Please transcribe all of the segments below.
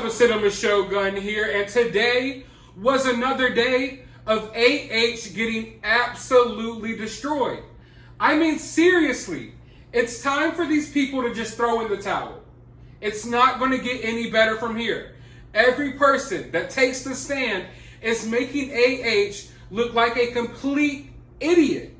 up? It's Cinema Shogun here, and today was another day of AH getting absolutely destroyed. I mean, seriously, it's time for these people to just throw in the towel. It's not going to get any better from here. Every person that takes the stand is making AH look like a complete idiot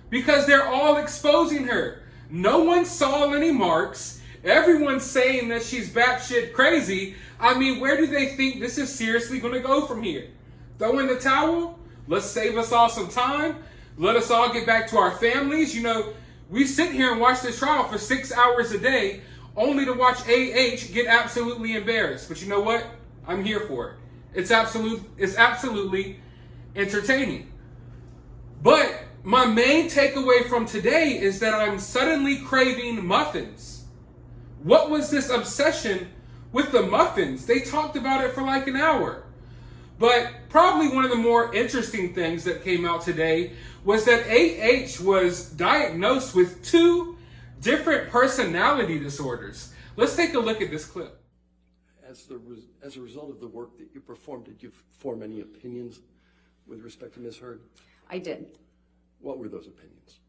because they're all exposing her. No one saw any marks. Everyone's saying that she's batshit crazy. I mean, where do they think this is seriously going to go from here? Throw in the towel? Let's save us all some time. Let us all get back to our families. You know, we sit here and watch this trial for 6 hours a day only to watch AH get absolutely embarrassed. But you know what? I'm here for it. It's absolutely entertaining. But my main takeaway from today is that I'm suddenly craving muffins. What was this obsession with the muffins? They talked about it for like an hour. But probably one of the more interesting things that came out today was that AH was diagnosed with 2 different personality disorders. Let's take a look at this clip. As a result of the work that you performed, did you form any opinions with respect to Ms. Heard? I did. What were those opinions?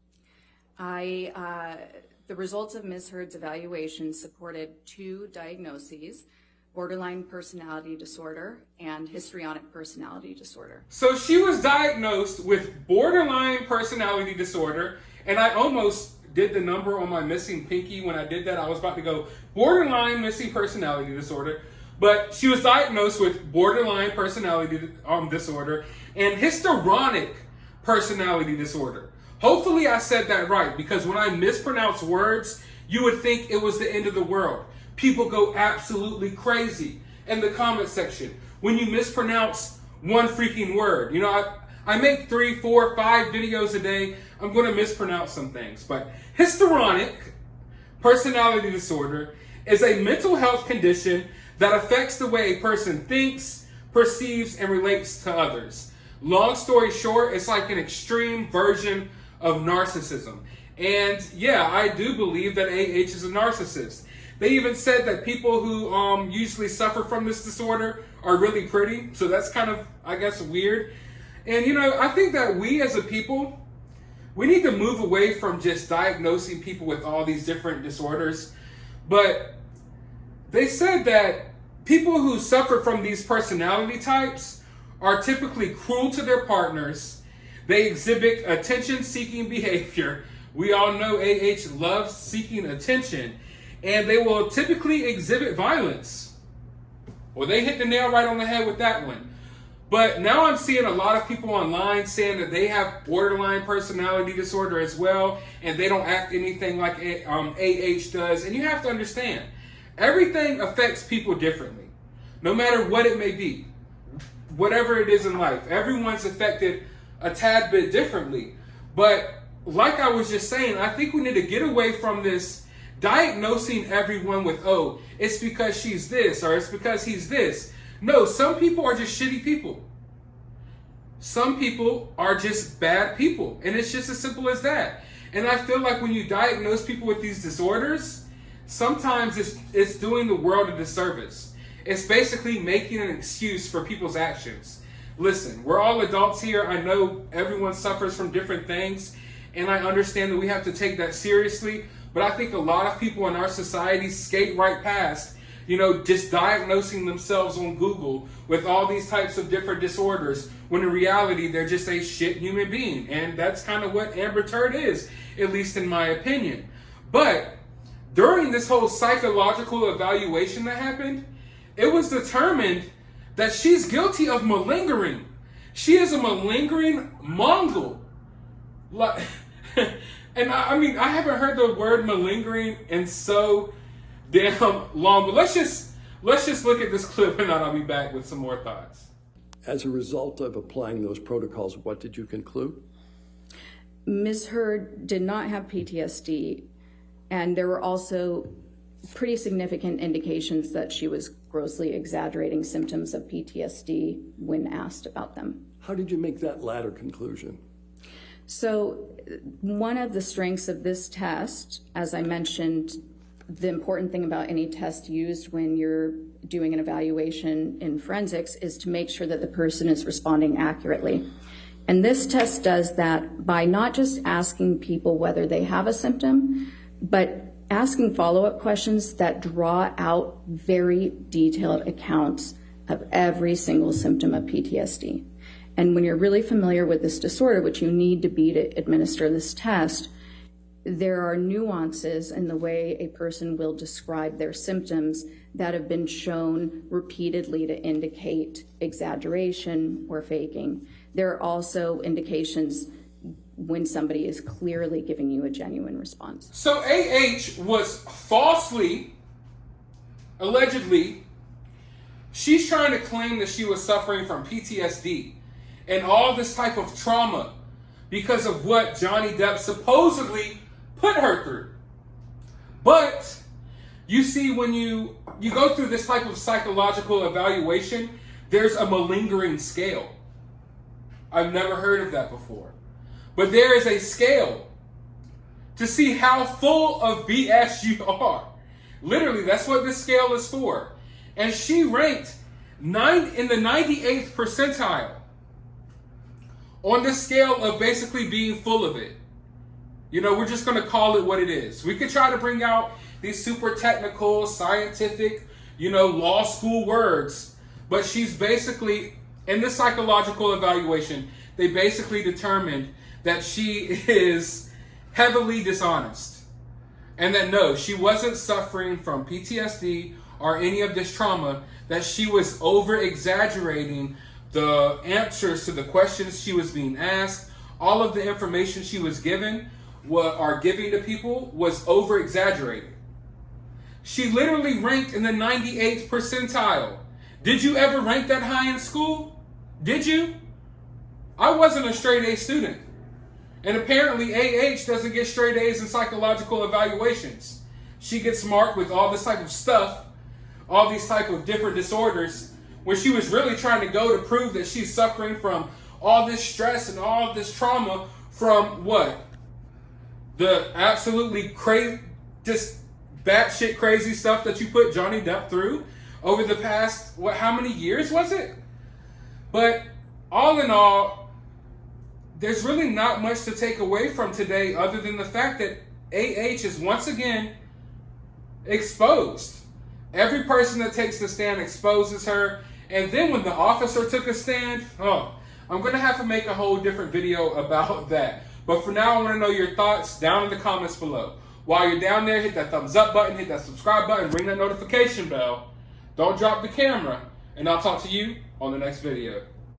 The results of Ms. Heard's evaluation supported 2 diagnoses: borderline personality disorder and histrionic personality disorder. So she was diagnosed with borderline personality disorder, and I almost did the number on my missing pinky when I did that. I was about to go borderline missing personality disorder, but she was diagnosed with borderline personality disorder and histrionic personality disorder. Hopefully I said that right, because when I mispronounce words, you would think it was the end of the world. People go absolutely crazy in the comment section when you mispronounce one freaking word. You know, I make 3, 4, 5 videos a day. I'm going to mispronounce some things. But histrionic personality disorder is a mental health condition that affects the way a person thinks, perceives, and relates to others. Long story short, it's like an extreme version of narcissism. And yeah, I do believe that AH is a narcissist. They even said that people who usually suffer from this disorder are really pretty. So that's kind of, I guess, weird. And, you know, I think that we as a people, we need to move away from just diagnosing people with all these different disorders. But they said that people who suffer from these personality types are typically cruel to their partners. They exhibit attention-seeking behavior. We all know AH loves seeking attention. And they will typically exhibit violence. Well, they hit the nail right on the head with that one. But now I'm seeing a lot of people online saying that they have borderline personality disorder as well, and they don't act anything like AH does. And you have to understand, everything affects people differently, no matter what it may be. Whatever it is in life, everyone's affected a tad bit differently. But like I was just saying, I think we need to get away from this diagnosing everyone with, oh, it's because she's this or it's because he's this. No, some people are just shitty people. Some people are just bad people. And it's just as simple as that. And I feel like when you diagnose people with these disorders, sometimes it's doing the world a disservice. It's basically making an excuse for people's actions. Listen, we're all adults here. I know everyone suffers from different things, and I understand that we have to take that seriously. But I think a lot of people in our society skate right past, you know, just diagnosing themselves on Google with all these types of different disorders, when in reality, they're just a shit human being. And that's kind of what Amber Turd is, at least in my opinion. But during this whole psychological evaluation that happened, it was determined that she's guilty of malingering. She is a malingering Mongol. Like, and I mean, I haven't heard the word malingering in so damn long. But let's just look at this clip, and then I'll be back with some more thoughts. As a result of applying those protocols, what did you conclude? Ms. Heard did not have PTSD, and there were also pretty significant indications that she was grossly exaggerating symptoms of PTSD when asked about them. How did you make that latter conclusion? So one of the strengths of this test, as I mentioned the important thing about any test used when you're doing an evaluation in forensics is to make sure that the person is responding accurately. And this test does that by not just asking people whether they have a symptom, but asking follow-up questions that draw out very detailed accounts of every single symptom of PTSD. And when you're really familiar with this disorder, which you need to be to administer this test, there are nuances in the way a person will describe their symptoms that have been shown repeatedly to indicate exaggeration or faking. There are also indications when somebody is clearly giving you a genuine response. So AH was falsely, allegedly, she's trying to claim that she was suffering from PTSD and all this type of trauma because of what Johnny Depp supposedly put her through. But you see, when you go through this type of psychological evaluation, there's a malingering scale. I've never heard of that before. But there is a scale to see how full of BS you are. Literally, that's what this scale is for. And she ranked in the 98th percentile on this scale of basically being full of it. You know, we're just going to call it what it is. We could try to bring out these super technical, scientific, law school words, but she's basically, in this psychological evaluation, they basically determined that she is heavily dishonest. And that no, she wasn't suffering from PTSD or any of this trauma, that she was over-exaggerating the answers to the questions she was being asked. All of the information she was given or giving to people was over-exaggerated. She literally ranked in the 98th percentile. Did you ever rank that high in school? Did you? I wasn't a straight A student. And apparently AH doesn't get straight A's in psychological evaluations. She gets marked with all this type of stuff, all these type of different disorders, when she was really trying to go to prove that she's suffering from all this stress and all this trauma from what? The absolutely crazy, just batshit crazy stuff that you put Johnny Depp through over the past, how many years was it? But all in all, there's really not much to take away from today other than the fact that AH is once again exposed. Every person that takes the stand exposes her. And then when the officer took a stand, I'm going to have to make a whole different video about that. But for now, I want to know your thoughts down in the comments below. While you're down there, hit that thumbs up button, hit that subscribe button, ring that notification bell. Don't drop the camera. And I'll talk to you on the next video.